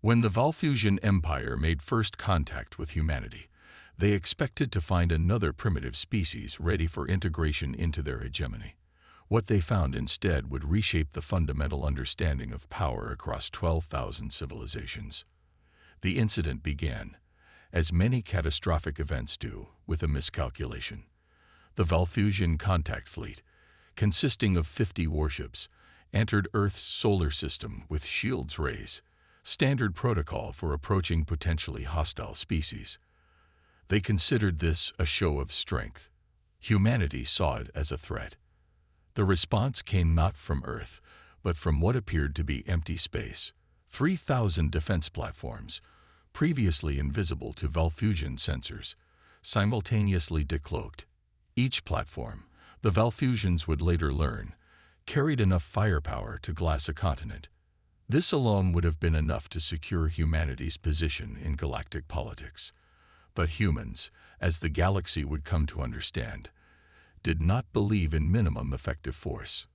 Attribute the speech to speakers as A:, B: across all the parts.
A: When the Valfusian Empire made first contact with humanity, they expected to find another primitive species ready for integration into their hegemony. What they found instead would reshape the fundamental understanding of power across 12,000 civilizations. The incident began, as many catastrophic events do, with a miscalculation. The Valfusian contact fleet, consisting of 50 warships, entered Earth's solar system with shields raised, standard protocol for approaching potentially hostile species. They considered this a show of strength. Humanity saw it as a threat. The response came not from Earth, but from what appeared to be empty space. 3,000 defense platforms, previously invisible to Valfusian sensors, simultaneously decloaked. Each platform, the Valfusians would later learn, carried enough firepower to glass a continent. This alone would have been enough to secure humanity's position in galactic politics. But humans, as the galaxy would come to understand, did not believe in minimum effective force.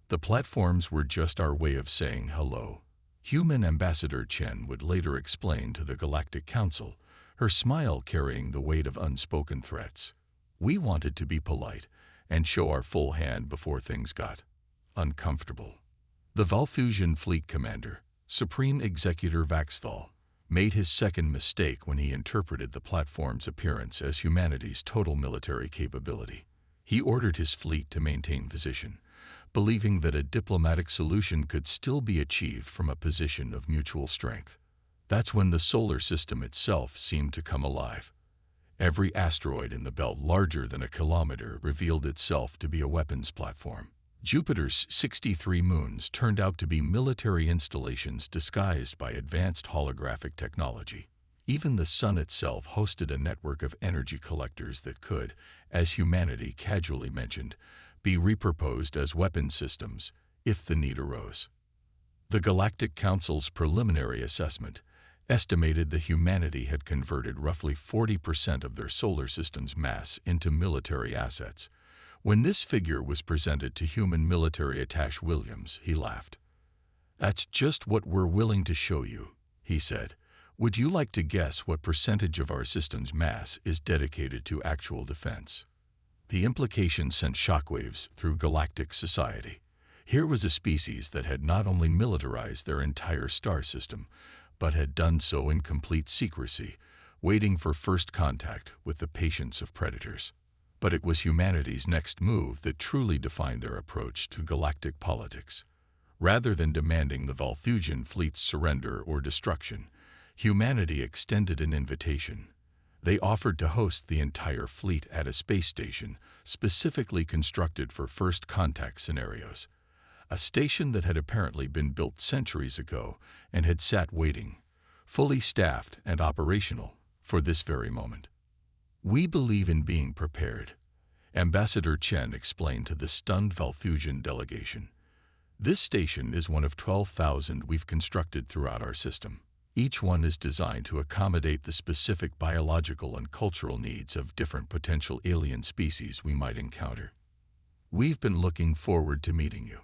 A: The platforms were just our way of saying hello. Human Ambassador Chen would later explain to the Galactic Council, her smile carrying the weight of unspoken threats. We wanted to be polite and show our full hand before things got uncomfortable. The Valfusian Fleet Commander, Supreme Executor Vaxthal, made his second mistake when he interpreted the platform's appearance as humanity's total military capability. He ordered his fleet to maintain position, believing that a diplomatic solution could still be achieved from a position of mutual strength. That's when the solar system itself seemed to come alive. Every asteroid in the belt larger than a kilometer revealed itself to be a weapons platform. Jupiter's 63 moons turned out to be military installations disguised by advanced holographic technology. Even the sun itself hosted a network of energy collectors that could, as humanity casually mentioned, be repurposed as weapon systems if the need arose. The Galactic Council's preliminary assessment estimated that humanity had converted roughly 40% of their solar system's mass into military assets. When this figure was presented to human military attaché Williams, he laughed. "That's just what we're willing to show you," he said. "Would you like to guess what percentage of our system's mass is dedicated to actual defense?" The implication sent shockwaves through galactic society. Here was a species that had not only militarized their entire star system, but had done so in complete secrecy, waiting for first contact with the patience of predators. But it was humanity's next move that truly defined their approach to galactic politics. Rather than demanding the Valfusian fleet's surrender or destruction, humanity extended an invitation. They offered to host the entire fleet at a space station specifically constructed for first contact scenarios. A station that had apparently been built centuries ago and had sat waiting, fully staffed and operational, for this very moment. "We believe in being prepared," Ambassador Chen explained to the stunned Valfusian delegation. "This station is one of 12,000 we've constructed throughout our system. Each one is designed to accommodate the specific biological and cultural needs of different potential alien species we might encounter. We've been looking forward to meeting you."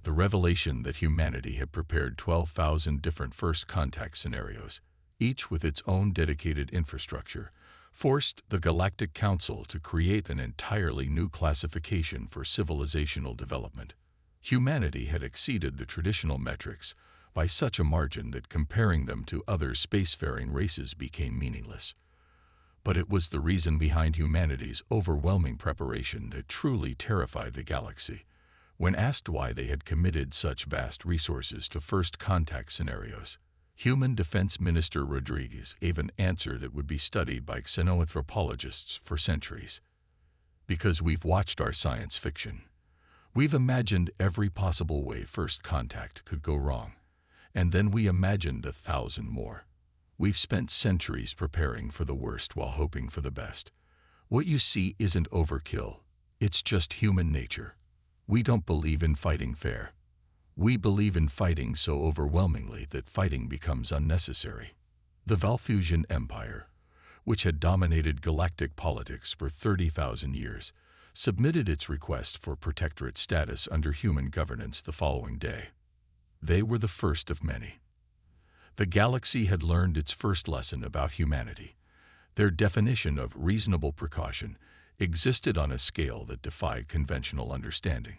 A: The revelation that humanity had prepared 12,000 different first contact scenarios, each with its own dedicated infrastructure, forced the Galactic Council to create an entirely new classification for civilizational development. Humanity had exceeded the traditional metrics by such a margin that comparing them to other spacefaring races became meaningless. But it was the reason behind humanity's overwhelming preparation that truly terrified the galaxy. When asked why they had committed such vast resources to first contact scenarios, Human Defense Minister Rodriguez gave an answer that would be studied by xenoanthropologists for centuries. "Because we've watched our science fiction. We've imagined every possible way first contact could go wrong, and then we imagined 1,000 more. We've spent centuries preparing for the worst while hoping for the best. What you see isn't overkill, it's just human nature. We don't believe in fighting fair. We believe in fighting so overwhelmingly that fighting becomes unnecessary." The Valfusian Empire, which had dominated galactic politics for 30,000 years, submitted its request for protectorate status under human governance the following day. They were the first of many. The galaxy had learned its first lesson about humanity. Their definition of reasonable precaution existed on a scale that defied conventional understanding.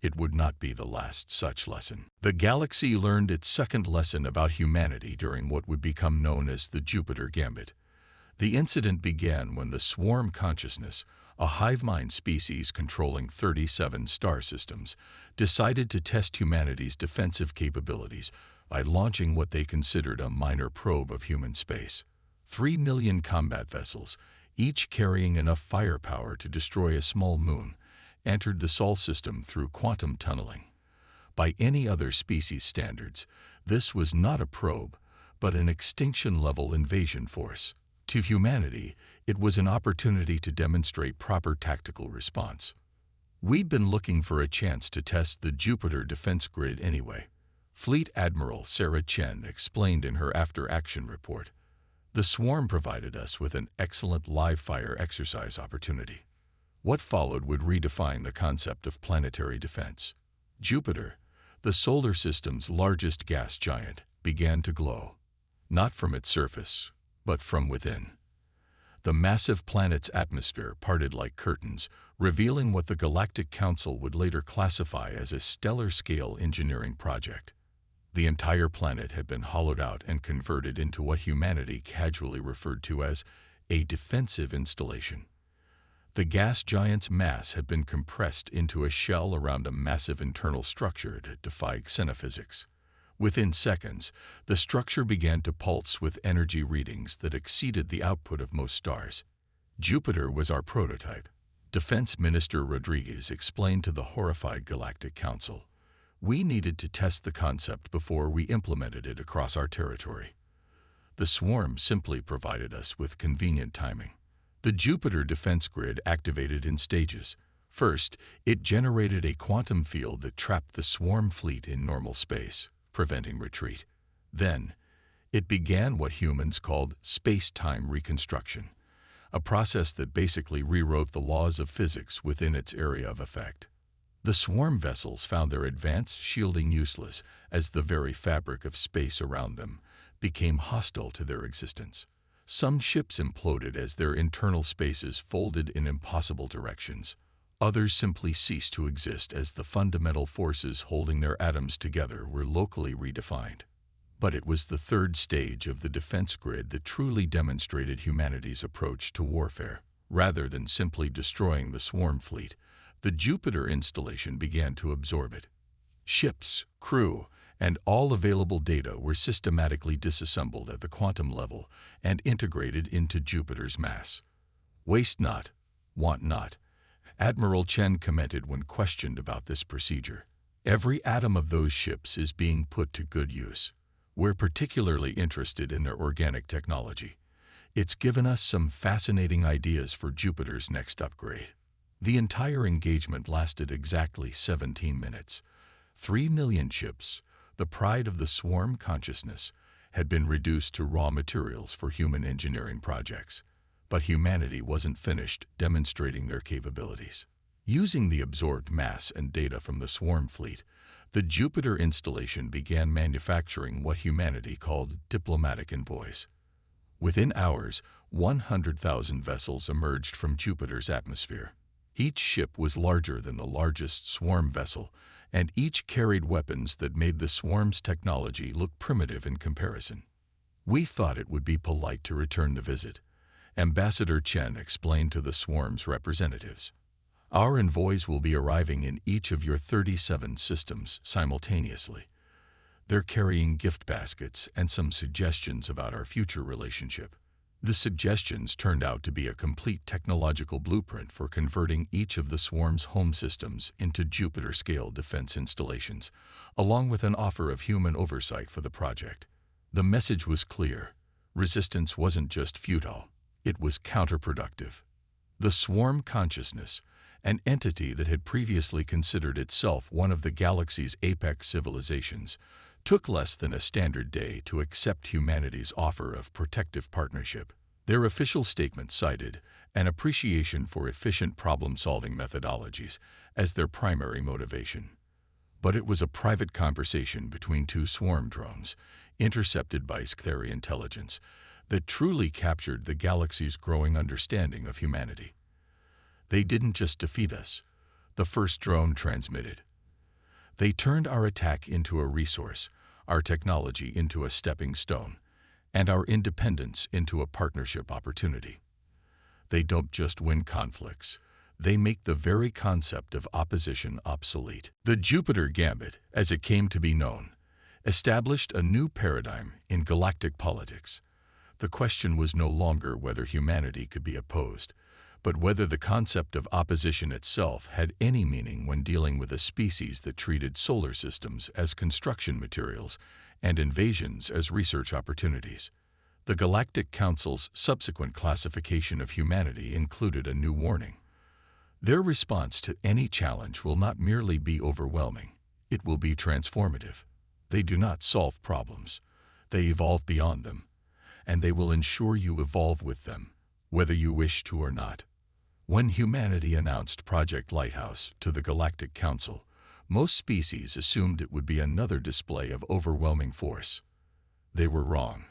A: It would not be the last such lesson. The galaxy learned its second lesson about humanity during what would become known as the Jupiter Gambit. The incident began when the swarm consciousness, a hive mind species controlling 37 star systems, decided to test humanity's defensive capabilities by launching what they considered a minor probe of human space. 3 million combat vessels, each carrying enough firepower to destroy a small moon, entered the Sol system through quantum tunneling. By any other species standards, this was not a probe, but an extinction-level invasion force. To humanity, it was an opportunity to demonstrate proper tactical response. We'd been looking for a chance to test the Jupiter defense grid anyway. Fleet Admiral Sarah Chen explained in her after-action report. The swarm provided us with an excellent live-fire exercise opportunity. What followed would redefine the concept of planetary defense. Jupiter, the solar system's largest gas giant, began to glow. Not from its surface, but from within. The massive planet's atmosphere parted like curtains, revealing what the Galactic Council would later classify as a stellar-scale engineering project. The entire planet had been hollowed out and converted into what humanity casually referred to as a defensive installation. The gas giant's mass had been compressed into a shell around a massive internal structure to defy xenophysics. Within seconds, the structure began to pulse with energy readings that exceeded the output of most stars. Jupiter was our prototype. Defense Minister Rodriguez explained to the horrified Galactic Council. We needed to test the concept before we implemented it across our territory. The swarm simply provided us with convenient timing. The Jupiter defense grid activated in stages. First, it generated a quantum field that trapped the swarm fleet in normal space, preventing retreat. Then, it began what humans called space-time reconstruction, a process that basically rewrote the laws of physics within its area of effect. The swarm vessels found their advanced shielding useless as the very fabric of space around them became hostile to their existence. Some ships imploded as their internal spaces folded in impossible directions. Others simply ceased to exist as the fundamental forces holding their atoms together were locally redefined. But it was the third stage of the defense grid that truly demonstrated humanity's approach to warfare. Rather than simply destroying the swarm fleet, the Jupiter installation began to absorb it. Ships, crew, and all available data were systematically disassembled at the quantum level and integrated into Jupiter's mass. Waste not, want not, Admiral Chen commented when questioned about this procedure. Every atom of those ships is being put to good use. We're particularly interested in their organic technology. It's given us some fascinating ideas for Jupiter's next upgrade. The entire engagement lasted exactly 17 minutes. 3 million ships, the pride of the swarm consciousness, had been reduced to raw materials for human engineering projects. But humanity wasn't finished demonstrating their capabilities. Using the absorbed mass and data from the swarm fleet, the Jupiter installation began manufacturing what humanity called diplomatic envoys. Within hours, 100,000 vessels emerged from Jupiter's atmosphere. Each ship was larger than the largest swarm vessel, and each carried weapons that made the swarm's technology look primitive in comparison. We thought it would be polite to return the visit, Ambassador Chen explained to the swarm's representatives. Our envoys will be arriving in each of your 37 systems simultaneously. They're carrying gift baskets and some suggestions about our future relationship. The suggestions turned out to be a complete technological blueprint for converting each of the swarm's home systems into Jupiter-scale defense installations, along with an offer of human oversight for the project. The message was clear. Resistance wasn't just futile, it was counterproductive. The swarm consciousness, an entity that had previously considered itself one of the galaxy's apex civilizations, took less than a standard day to accept humanity's offer of protective partnership. Their official statement cited an appreciation for efficient problem-solving methodologies as their primary motivation. But it was a private conversation between two swarm drones, intercepted by Scytheri intelligence, that truly captured the galaxy's growing understanding of humanity. They didn't just defeat us, the first drone transmitted. They turned our attack into a resource, our technology into a stepping stone, and our independence into a partnership opportunity. They don't just win conflicts, they make the very concept of opposition obsolete. The Jupiter Gambit, as it came to be known, established a new paradigm in galactic politics. The question was no longer whether humanity could be opposed, but whether the concept of opposition itself had any meaning when dealing with a species that treated solar systems as construction materials and invasions as research opportunities. The Galactic Council's subsequent classification of humanity included a new warning. Their response to any challenge will not merely be overwhelming, it will be transformative. They do not solve problems, they evolve beyond them, and they will ensure you evolve with them, whether you wish to or not. When humanity announced Project Lighthouse to the Galactic Council, most species assumed it would be another display of overwhelming force. They were wrong.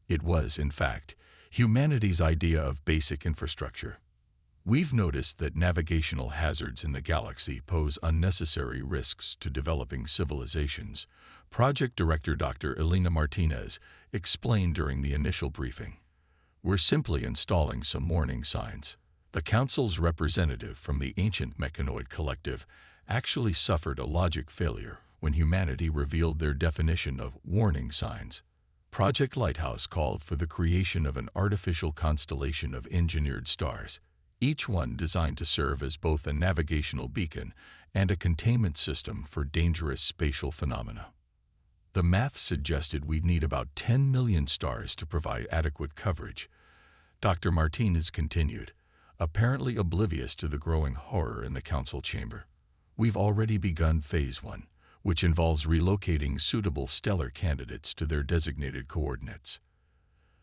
A: It was, in fact, humanity's idea of basic infrastructure. We've noticed that navigational hazards in the galaxy pose unnecessary risks to developing civilizations, Project Director Dr. Elena Martinez explained during the initial briefing. We're simply installing some warning signs. The Council's representative from the ancient mechanoid collective actually suffered a logic failure when humanity revealed their definition of warning signs. Project Lighthouse called for the creation of an artificial constellation of engineered stars, each one designed to serve as both a navigational beacon and a containment system for dangerous spatial phenomena. The math suggested we'd need about 10 million stars to provide adequate coverage. Dr. Martinez continued, apparently oblivious to the growing horror in the council chamber. We've already begun Phase 1, which involves relocating suitable stellar candidates to their designated coordinates.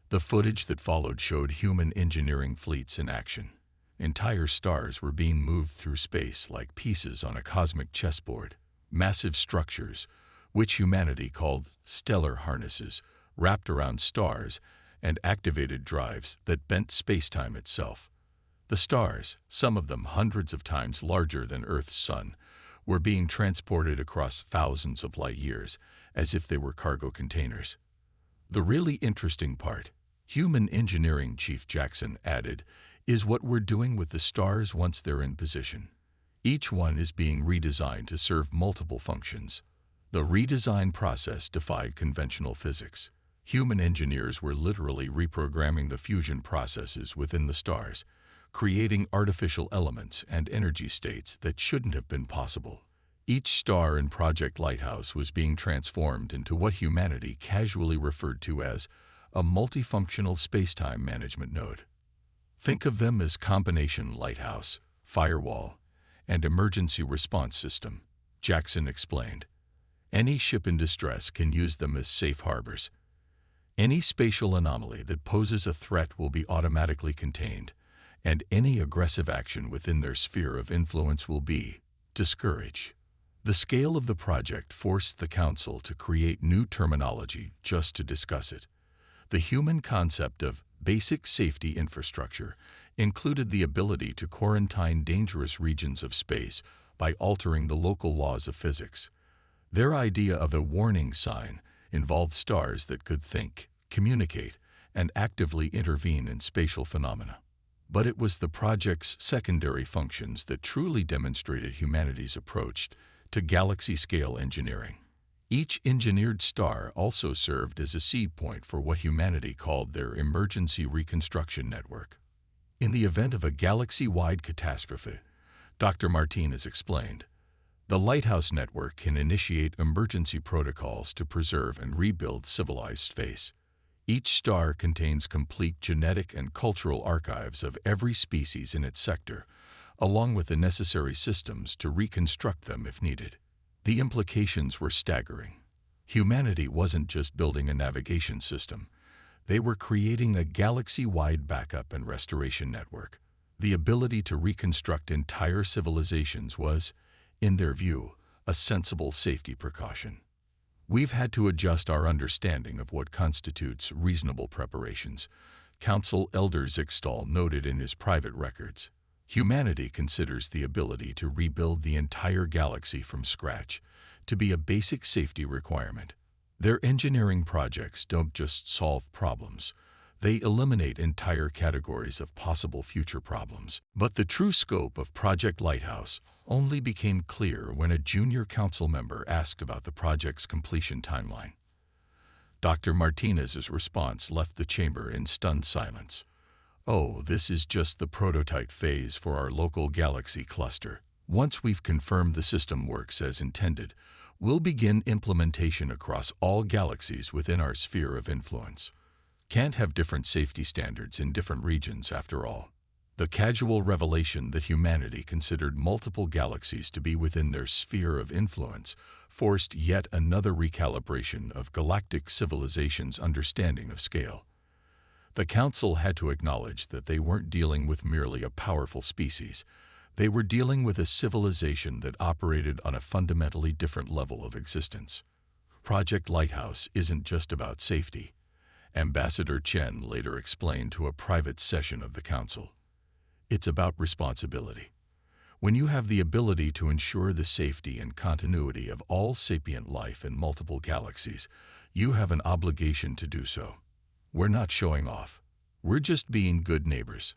A: The footage that followed showed human engineering fleets in action. Entire stars were being moved through space like pieces on a cosmic chessboard. Massive structures, which humanity called stellar harnesses, wrapped around stars and activated drives that bent spacetime itself. The stars, some of them hundreds of times larger than Earth's sun, were being transported across thousands of light years, as if they were cargo containers. The really interesting part, human engineering chief Jackson added, is what we're doing with the stars once they're in position. Each one is being redesigned to serve multiple functions. The redesign process defied conventional physics. Human engineers were literally reprogramming the fusion processes within the stars, creating artificial elements and energy states that shouldn't have been possible. Each star in Project Lighthouse was being transformed into what humanity casually referred to as a multifunctional spacetime management node. Think of them as combination lighthouse, firewall, and emergency response system, Jackson explained. Any ship in distress can use them as safe harbors. Any spatial anomaly that poses a threat will be automatically contained, and any aggressive action within their sphere of influence will be discouraged. The scale of the project forced the Council to create new terminology just to discuss it. The human concept of basic safety infrastructure included the ability to quarantine dangerous regions of space by altering the local laws of physics. Their idea of a warning sign involved stars that could think, communicate, and actively intervene in spatial phenomena. But it was the project's secondary functions that truly demonstrated humanity's approach to galaxy-scale engineering. Each engineered star also served as a seed point for what humanity called their emergency reconstruction network. In the event of a galaxy-wide catastrophe, Dr. Martinez explained, the Lighthouse Network can initiate emergency protocols to preserve and rebuild civilized space. Each star contains complete genetic and cultural archives of every species in its sector, along with the necessary systems to reconstruct them if needed. The implications were staggering. Humanity wasn't just building a navigation system. They were creating a galaxy-wide backup and restoration network. The ability to reconstruct entire civilizations was, in their view, a sensible safety precaution. We've had to adjust our understanding of what constitutes reasonable preparations, Council Elder Zixtal noted in his private records. Humanity considers the ability to rebuild the entire galaxy from scratch to be a basic safety requirement. Their engineering projects don't just solve problems, they eliminate entire categories of possible future problems. But the true scope of Project Lighthouse only became clear when a junior council member asked about the project's completion timeline. Dr. Martinez's response left the chamber in stunned silence. "Oh, this is just the prototype phase for our local galaxy cluster. Once we've confirmed the system works as intended, we'll begin implementation across all galaxies within our sphere of influence. Can't have different safety standards in different regions, after all." The casual revelation that humanity considered multiple galaxies to be within their sphere of influence forced yet another recalibration of galactic civilization's understanding of scale. The Council had to acknowledge that they weren't dealing with merely a powerful species. They were dealing with a civilization that operated on a fundamentally different level of existence. Project Lighthouse isn't just about safety, Ambassador Chen later explained to a private session of the Council. It's about responsibility. When you have the ability to ensure the safety and continuity of all sapient life in multiple galaxies, you have an obligation to do so. We're not showing off. We're just being good neighbors.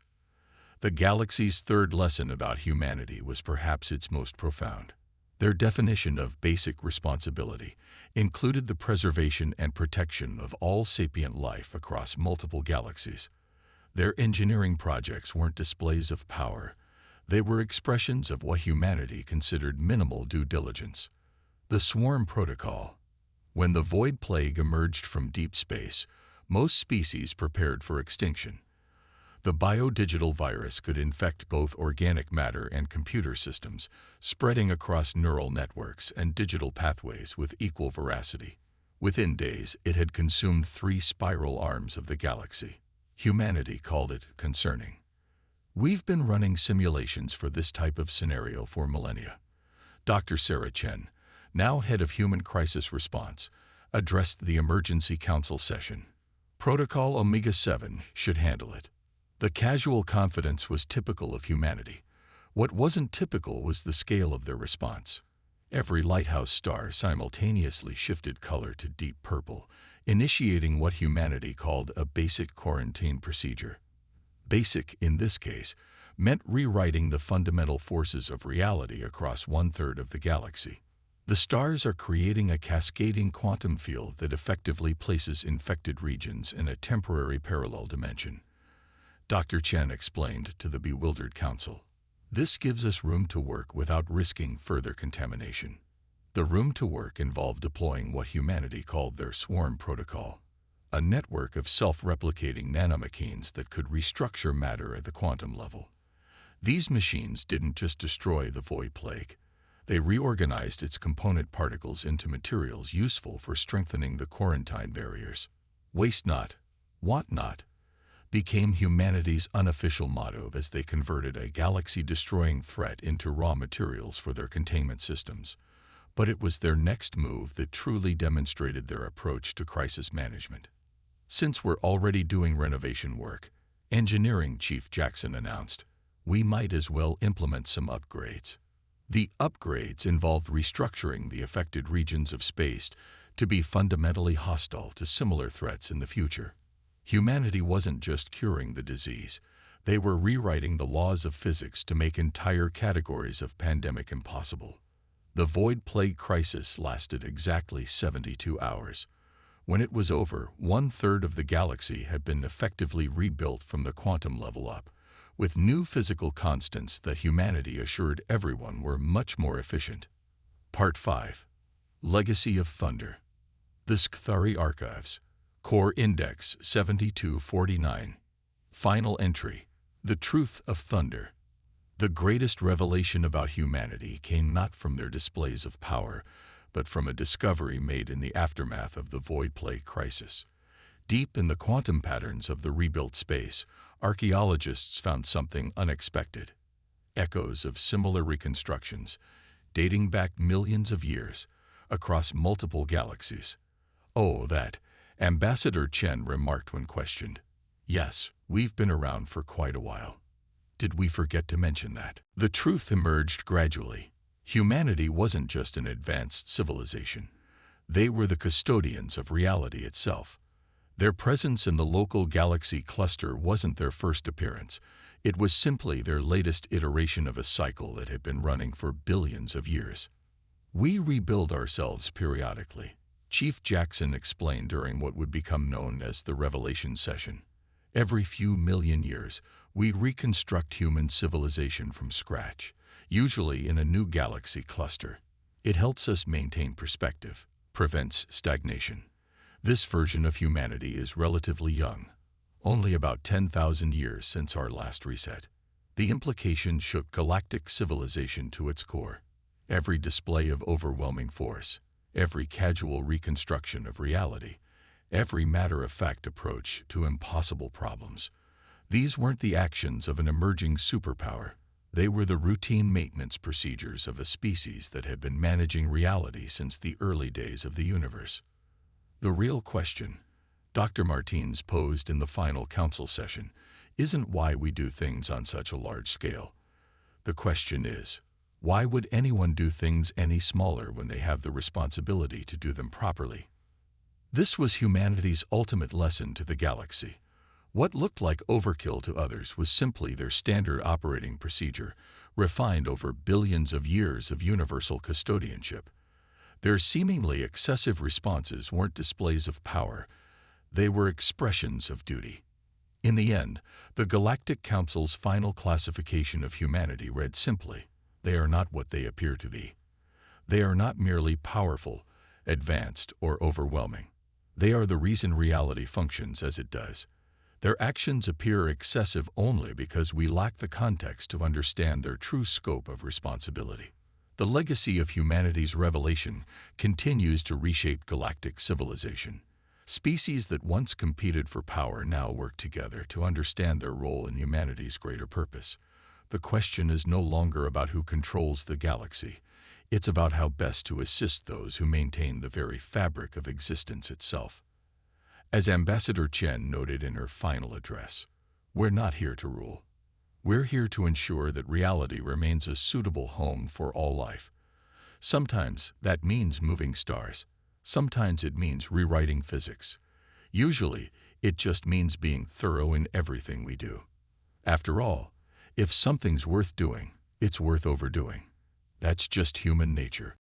A: The galaxy's third lesson about humanity was perhaps its most profound. Their definition of basic responsibility included the preservation and protection of all sapient life across multiple galaxies. Their engineering projects weren't displays of power. They were expressions of what humanity considered minimal due diligence. The Swarm Protocol. When the Void Plague emerged from deep space, most species prepared for extinction. The biodigital virus could infect both organic matter and computer systems, spreading across neural networks and digital pathways with equal veracity. Within days, it had consumed 3 spiral arms of the galaxy. Humanity called it concerning. "We've been running simulations for this type of scenario for millennia." Dr. Sarah Chen, now head of Human Crisis Response, addressed the Emergency Council session. Protocol Omega-7 should handle it. The casual confidence was typical of humanity. What wasn't typical was the scale of their response. Every lighthouse star simultaneously shifted color to deep purple, initiating what humanity called a basic quarantine procedure. Basic, in this case, meant rewriting the fundamental forces of reality across 1/3 of the galaxy. The stars are creating a cascading quantum field that effectively places infected regions in a temporary parallel dimension. Dr. Chen explained to the bewildered council. "This gives us room to work without risking further contamination." The room to work involved deploying what humanity called their Swarm Protocol, a network of self-replicating nanomachines that could restructure matter at the quantum level. These machines didn't just destroy the Void Plague. They reorganized its component particles into materials useful for strengthening the quarantine barriers. "Waste not, want not," became humanity's unofficial motto as they converted a galaxy-destroying threat into raw materials for their containment systems. But it was their next move that truly demonstrated their approach to crisis management. "Since we're already doing renovation work," Engineering Chief Jackson announced, "we might as well implement some upgrades." The upgrades involved restructuring the affected regions of space to be fundamentally hostile to similar threats in the future. Humanity wasn't just curing the disease. They were rewriting the laws of physics to make entire categories of pandemic impossible. The Void Plague crisis lasted exactly 72 hours. When it was over, 1/3 of the galaxy had been effectively rebuilt from the quantum level up, with new physical constants that humanity assured everyone were much more efficient. Part 5. Legacy of Thunder. The Skthari Archives. Core Index 7249. Final entry. The Truth of Thunder. The greatest revelation about humanity came not from their displays of power, but from a discovery made in the aftermath of the Void Plague crisis. Deep in the quantum patterns of the rebuilt space, archaeologists found something unexpected. Echoes of similar reconstructions, dating back millions of years, across multiple galaxies. Oh, that, Ambassador Chen remarked when questioned. Yes, we've been around for quite a while. Did we forget to mention that? The truth emerged gradually. Humanity wasn't just an advanced civilization. They were the custodians of reality itself. Their presence in the local galaxy cluster wasn't their first appearance. It was simply their latest iteration of a cycle that had been running for billions of years. We rebuild ourselves periodically, Chief Jackson explained during what would become known as the Revelation Session. Every few million years, we reconstruct human civilization from scratch, usually in a new galaxy cluster. It helps us maintain perspective, prevents stagnation. This version of humanity is relatively young, only about 10,000 years since our last reset. The implication shook galactic civilization to its core. Every display of overwhelming force, every casual reconstruction of reality, every matter-of-fact approach to impossible problems. These weren't the actions of an emerging superpower. They were the routine maintenance procedures of a species that had been managing reality since the early days of the universe. The real question, Dr. Martins posed in the final council session, isn't why we do things on such a large scale. The question is, why would anyone do things any smaller when they have the responsibility to do them properly? This was humanity's ultimate lesson to the galaxy. What looked like overkill to others was simply their standard operating procedure, refined over billions of years of universal custodianship. Their seemingly excessive responses weren't displays of power. They were expressions of duty. In the end, the Galactic Council's final classification of humanity read simply, they are not what they appear to be. They are not merely powerful, advanced, or overwhelming. They are the reason reality functions as it does. Their actions appear excessive only because we lack the context to understand their true scope of responsibility. The legacy of humanity's revelation continues to reshape galactic civilization. Species that once competed for power now work together to understand their role in humanity's greater purpose. The question is no longer about who controls the galaxy. It's about how best to assist those who maintain the very fabric of existence itself. As Ambassador Chen noted in her final address, we're not here to rule. We're here to ensure that reality remains a suitable home for all life. Sometimes that means moving stars. Sometimes it means rewriting physics. Usually, it just means being thorough in everything we do. After all, if something's worth doing, it's worth overdoing. That's just human nature.